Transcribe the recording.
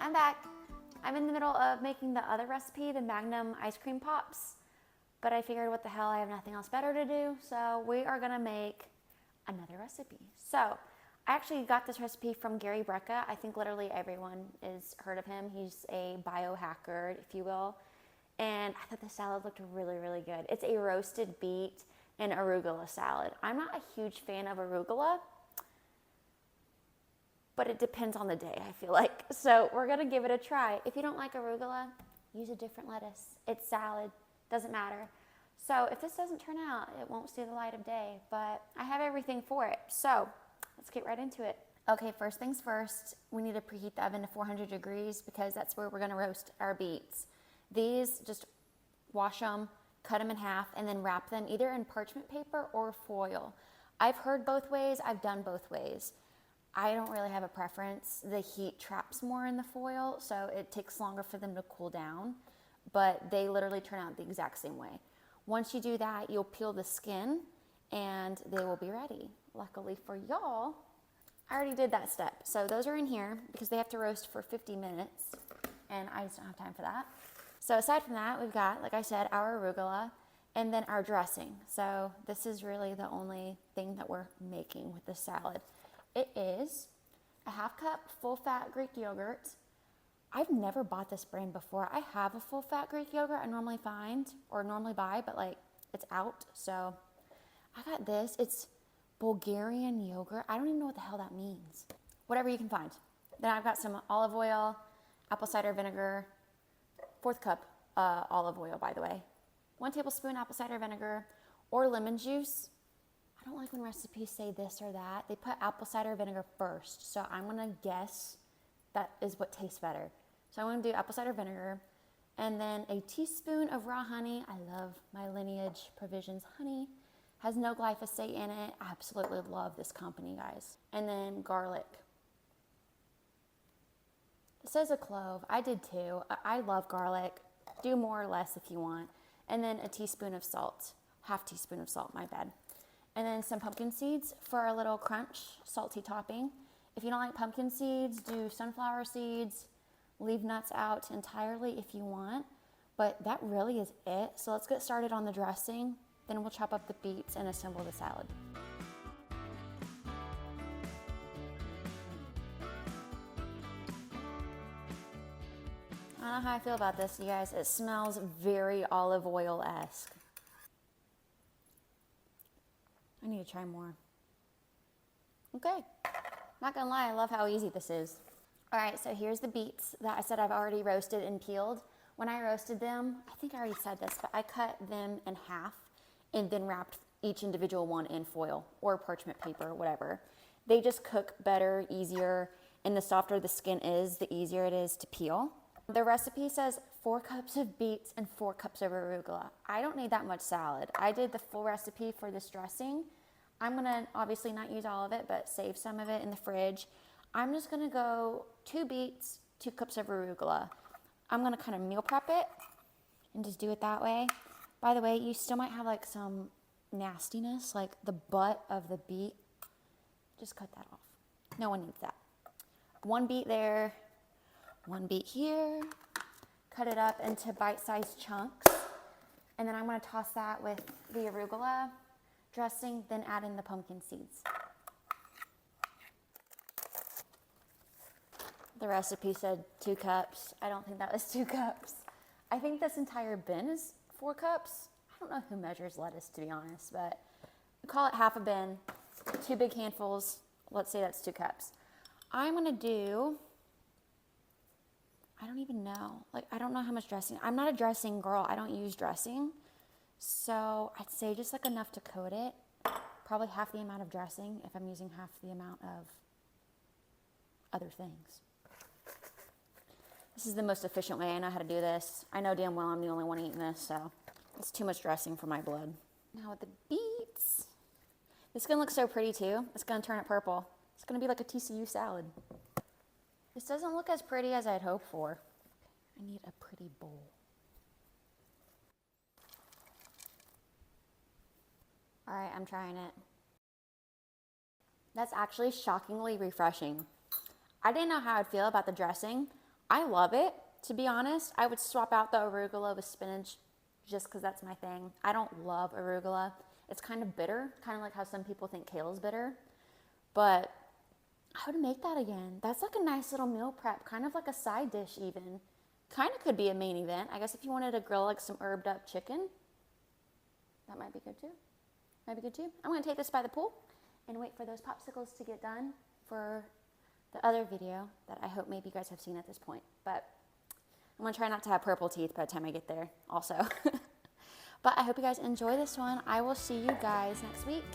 I'm back. I'm in the middle of making the other recipe, the Magnum ice cream pops, but I figured what the hell, I have nothing else better to do, so we are gonna make another recipe. So I actually got this recipe from Gary Brecka. I think literally everyone has heard of him. He's a biohacker, if you will, and I thought the salad looked really, really good. It's a roasted beet and arugula salad. I'm not a huge fan of arugula, but it depends on the day, I feel like. So we're gonna give it a try. If you don't like arugula, use a different lettuce. It's salad, doesn't matter. So if this doesn't turn out, it won't see the light of day, but I have everything for it. So let's get right into it. Okay, first things first, we need to preheat the oven to 400 degrees because that's where we're gonna roast our beets. These, just wash them, cut them in half, and then wrap them either in parchment paper or foil. I've heard both ways, I've done both ways. I don't really have a preference. The heat traps more in the foil, so it takes longer for them to cool down, but they literally turn out the exact same way. Once you do that, you'll peel the skin and they will be ready. Luckily for y'all, I already did that step. So those are in here because they have to roast for 50 minutes and I just don't have time for that. So aside from that, we've got, like I said, our arugula and then our dressing. So this is really the only thing that we're making with this salad. It is a half cup full fat Greek yogurt. I've never bought this brand before. I have a full fat Greek yogurt I normally find or normally buy, but like it's out. So I got this. It's Bulgarian yogurt. I don't even know what the hell that means. Whatever you can find. Then I've got some olive oil, apple cider vinegar, 4th cup olive oil, by the way. 1 tablespoon apple cider vinegar or lemon juice. I don't like when recipes say this or that. They put apple cider vinegar first, so I'm gonna guess that is what tastes better. So I'm gonna do apple cider vinegar, and then a teaspoon of raw honey. I love my Lineage Provisions honey. Has no glyphosate in it. I absolutely love this company, guys. And then garlic. It says a clove. I did too. I love garlic. Do more or less if you want. And then a teaspoon of salt. Half teaspoon of salt, my bad. And then some pumpkin seeds for a little crunch, salty topping. If you don't like pumpkin seeds, do sunflower seeds. Leave nuts out entirely if you want. But that really is it. So let's get started on the dressing. Then we'll chop up the beets and assemble the salad. I don't know how I feel about this, you guys. It smells very olive oil-esque. I need to try more. Okay, not gonna lie, I love how easy this is. All right, so here's the beets that I said I've already roasted and peeled. When I roasted them, I think I already said this, but I cut them in half and then wrapped each individual one in foil or parchment paper, whatever. They just cook better, easier, and the softer the skin is, the easier it is to peel. The recipe says 4 cups of beets and 4 cups of arugula. I don't need that much salad. I did the full recipe for this dressing. I'm gonna obviously not use all of it, but save some of it in the fridge. I'm just gonna go 2 beets, 2 cups of arugula. I'm gonna kind of meal prep it and just do it that way. By the way, you still might have like some nastiness, like the butt of the beet. Just cut that off. No one needs that. 1 beet there, 1 beet here. Cut it up into bite-sized chunks. And then I'm gonna toss that with the arugula dressing, then add in the pumpkin seeds. The recipe said 2 cups. I don't think that was 2 cups. I think this entire bin is 4 cups. I don't know who measures lettuce, to be honest, but call it half a bin, 2 big handfuls. Let's say that's 2 cups. I'm gonna do, I don't even know. Like, I don't know how much dressing. I'm not a dressing girl. I don't use dressing. So I'd say just like enough to coat it. Probably half the amount of dressing if I'm using half the amount of other things. This is the most efficient way I know how to do this. I know damn well I'm the only one eating this, so it's too much dressing for my blood. Now with the beets. This is gonna look so pretty too. It's gonna turn it purple. It's gonna be like a TCU salad. This doesn't look as pretty as I'd hoped for. I need a pretty bowl. All right, I'm trying it. That's actually shockingly refreshing. I didn't know how I'd feel about the dressing. I love it, to be honest. I would swap out the arugula with spinach just because that's my thing. I don't love arugula. It's kind of bitter, kind of like how some people think kale is bitter. But I would make that again. That's like a nice little meal prep, kind of like a side dish even. Kind of could be a main event. I guess if you wanted to grill like some herbed up chicken, that might be good too. Might be good too. I'm gonna take this by the pool and wait for those popsicles to get done for the other video that I hope maybe you guys have seen at this point. But I'm gonna try not to have purple teeth by the time I get there also. But I hope you guys enjoy this one. I will see you guys next week.